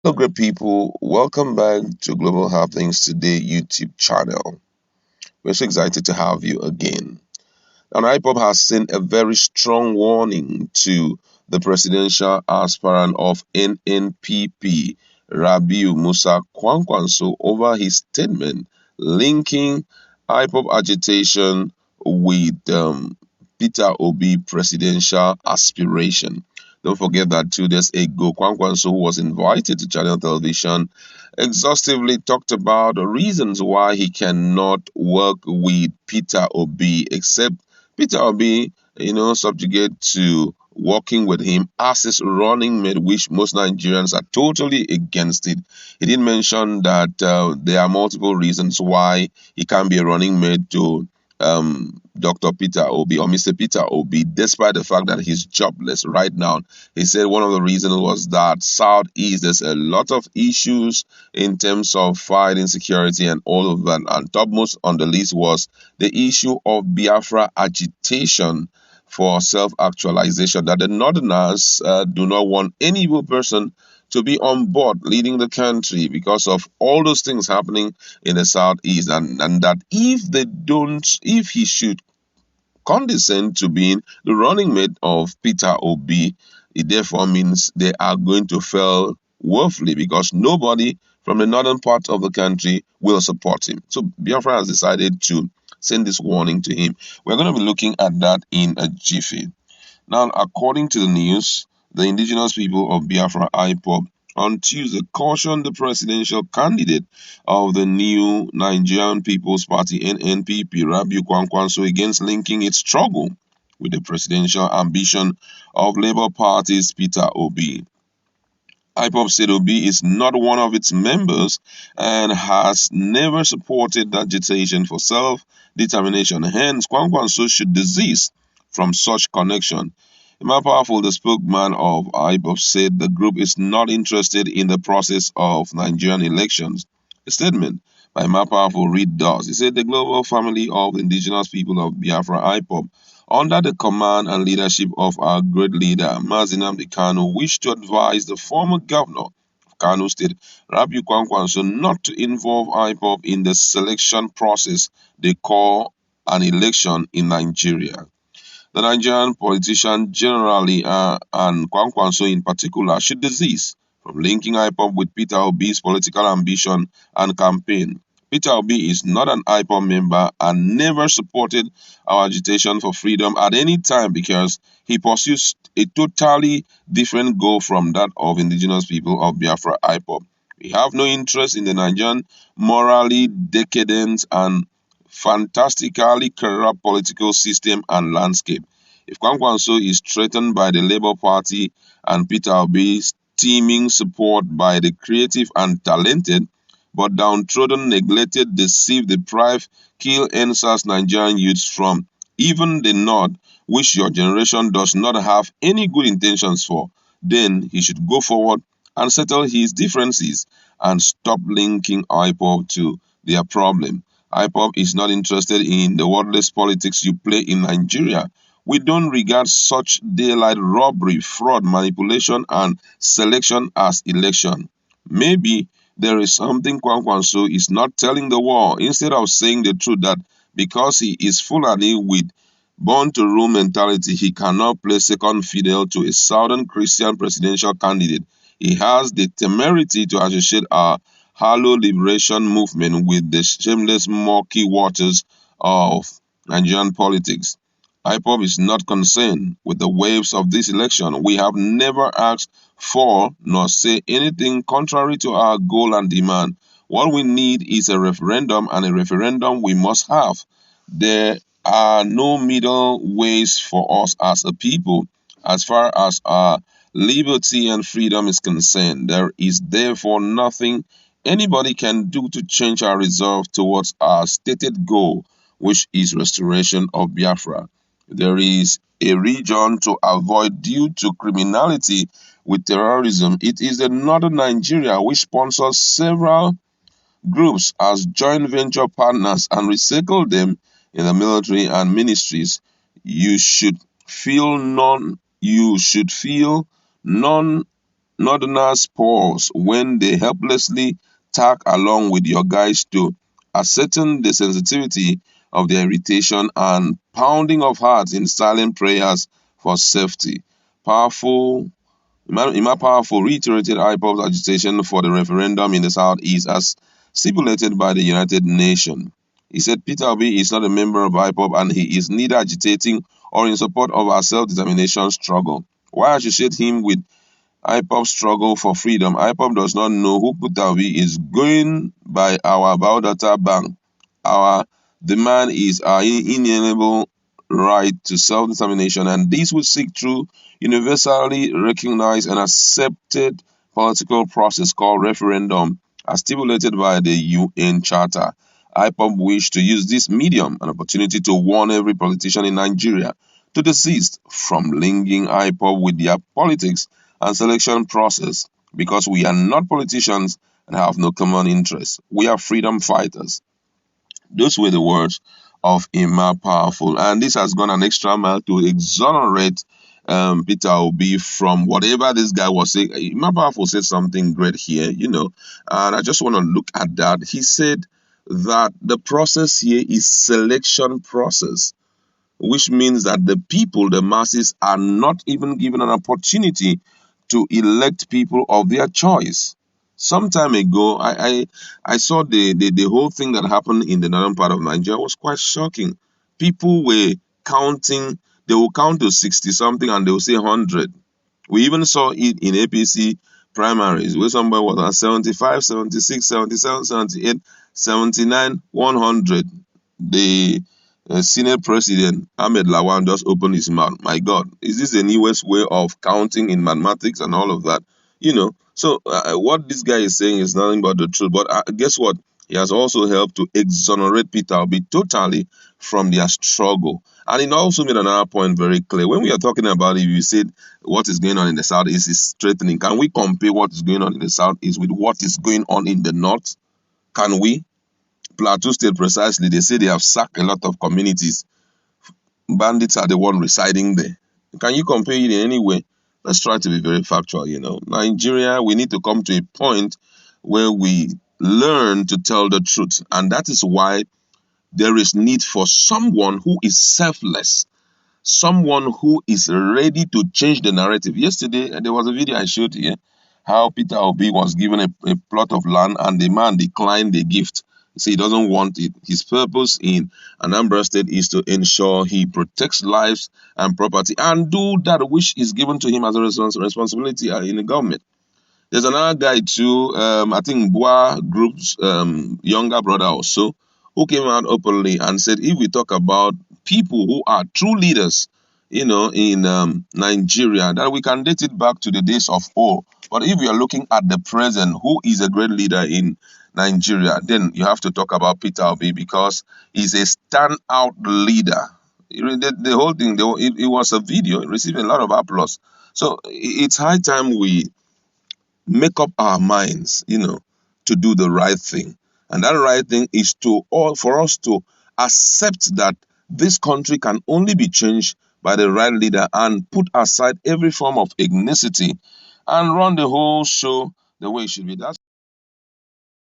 Hello, great people. Welcome back to Global Happenings Today YouTube channel. We're so excited to have you again. And IPOB has sent a very strong warning to the presidential aspirant of NNPP, Rabiu Musa Kwankwaso, over his statement linking IPOB agitation with Peter Obi presidential aspiration. Don't forget that 2 days ago, Kwankwaso, who was invited to channel television, exhaustively talked about the reasons why he cannot work with Peter Obi, except Peter Obi, subjugate to working with him as his running mate, which most Nigerians are totally against it. He did mention that there are multiple reasons why he can't be a running mate to Dr. Peter Obi or Mr. Peter Obi, despite the fact that he's jobless right now. He said one of the reasons was that Southeast, there's a lot of issues in terms of fighting security and all of that. And topmost on the list was the issue of Biafra agitation for self-actualization, that the Northerners do not want any evil person to be on board leading the country because of all those things happening in the Southeast, and that if he should condescend to being the running mate of Peter Obi, it therefore means they are going to fail woefully because nobody from the northern part of the country will support him. So Biafra has decided to send this warning to him. We're going to be looking at that in a jiffy. Now, according to the news, the indigenous people of Biafra IPOB on Tuesday cautioned the presidential candidate of the new Nigerian People's Party NNPP, Rabiu Kwankwaso, against linking its struggle with the presidential ambition of Labour Party's Peter Obi. IPOB said Obi is not one of its members and has never supported the agitation for self-determination. Hence, Kwankwaso should desist from such connection. Emma Powerful, the spokesman of IPOB, said the group is not interested in the process of Nigerian elections. A statement by Emma Powerful read thus. He said the global family of indigenous people of Biafra IPOB, under the command and leadership of our great leader, Mazinam Kanu, wish to advise the former governor of Kano State, Rabiu Kwankwaso, not to involve IPOB in the selection process they call an election in Nigeria. The Nigerian politicians generally and Kwankwaso in particular should desist from linking IPOB with Peter Obi's political ambition and campaign. Peter Obi is not an IPOB member and never supported our agitation for freedom at any time because he pursues a totally different goal from that of indigenous people of Biafra IPOB. We have no interest in the Nigerian morally decadent and fantastically corrupt political system and landscape. If Kwankwaso is threatened by the Labour Party and Peter Obi's teeming support by the creative and talented, but downtrodden, neglected, deceived, deprived, kill NSAS Nigerian youths from even the North, which your generation does not have any good intentions for, then he should go forward and settle his differences and stop linking IPOB to their problem. IPOB is not interested in the wordless politics you play in Nigeria. We don't regard such daylight robbery, fraud, manipulation, and selection as election. Maybe there is something Kwankwaso is not telling the world instead of saying the truth that because he is Fulani with born to rule mentality, he cannot play second fiddle to a southern Christian presidential candidate. He has the temerity to associate our hollow liberation movement with the shameless murky waters of Nigerian politics. IPOB is not concerned with the waves of this election. We have never asked for nor say anything contrary to our goal and demand. What we need is a referendum, and a referendum we must have. There are no middle ways for us as a people as far as our liberty and freedom is concerned. There is therefore nothing anybody can do to change our resolve towards our stated goal, which is restoration of Biafra. There is a region to avoid due to criminality with terrorism. It is the northern Nigeria which sponsors several groups as joint venture partners and recycle them in the military and ministries. You should feel none Northerners pause when they helplessly tag along with your guys to ascertain the sensitivity of their irritation and pounding of hearts in silent prayers for safety. Powerful Ima Powerful reiterated IPOB's agitation for the referendum in the Southeast as stipulated by the United Nations. He said Peter Obi is not a member of IPOB and he is neither agitating or in support of our self-determination struggle. Why associate him with IPOB struggle for freedom? IPOB does not know who Peter Obi is. Going by our biodata bank, our demand is our inalienable right to self-determination, and this will seek through universally recognized and accepted political process called referendum, as stipulated by the UN Charter. IPOB wish to use this medium, an opportunity to warn every politician in Nigeria to desist from linking IPOB with their politics and selection process, because we are not politicians and have no common interests. We are freedom fighters. Those were the words of Ima Powerful, and this has gone an extra mile to exonerate Peter Obi from whatever this guy was saying. Ima Powerful said something great here, and I just want to look at that. He said that the process here is selection process, which means that the people, the masses, are not even given an opportunity to elect people of their choice. Some time ago, I saw the whole thing that happened in the northern part of Nigeria was quite shocking. People were counting, they will count to 60 something and they will say 100. We even saw it in APC primaries where somebody was at 75, 76, 77, 78, 79, 100. The Senate President Ahmed Lawan just opened his mouth. My God, is this the newest way of counting in mathematics and all of that? So what this guy is saying is nothing but the truth. But guess what? He has also helped to exonerate Peter Obi totally from their struggle. And it also made another point very clear. When we are talking about it, we said what is going on in the Southeast is threatening. Can we compare what is going on in the Southeast with what is going on in the North? Can we? Plateau State precisely, they say they have sacked a lot of communities. Bandits are the one residing there. Can you compare it in any way? Let's try to be very factual, Nigeria, we need to come to a point where we learn to tell the truth. And that is why there is need for someone who is selfless, someone who is ready to change the narrative. Yesterday, there was a video I showed here how Peter Obi was given a plot of land and the man declined the gift. He said he doesn't want it. His purpose in Anambra State is to ensure he protects lives and property and do that which is given to him as a responsibility in the government. There's another guy too, I think Boa Group's younger brother also, who came out openly and said if we talk about people who are true leaders, in Nigeria, that we can date it back to the days of old. But if we are looking at the present, who is a great leader in Nigeria, then you have to talk about Peter Obi because he's a standout leader. The whole thing, it was a video, receiving a lot of applause. So it's high time we make up our minds, to do the right thing. And that right thing is for us to accept that this country can only be changed by the right leader and put aside every form of ethnicity and run the whole show the way it should be. That's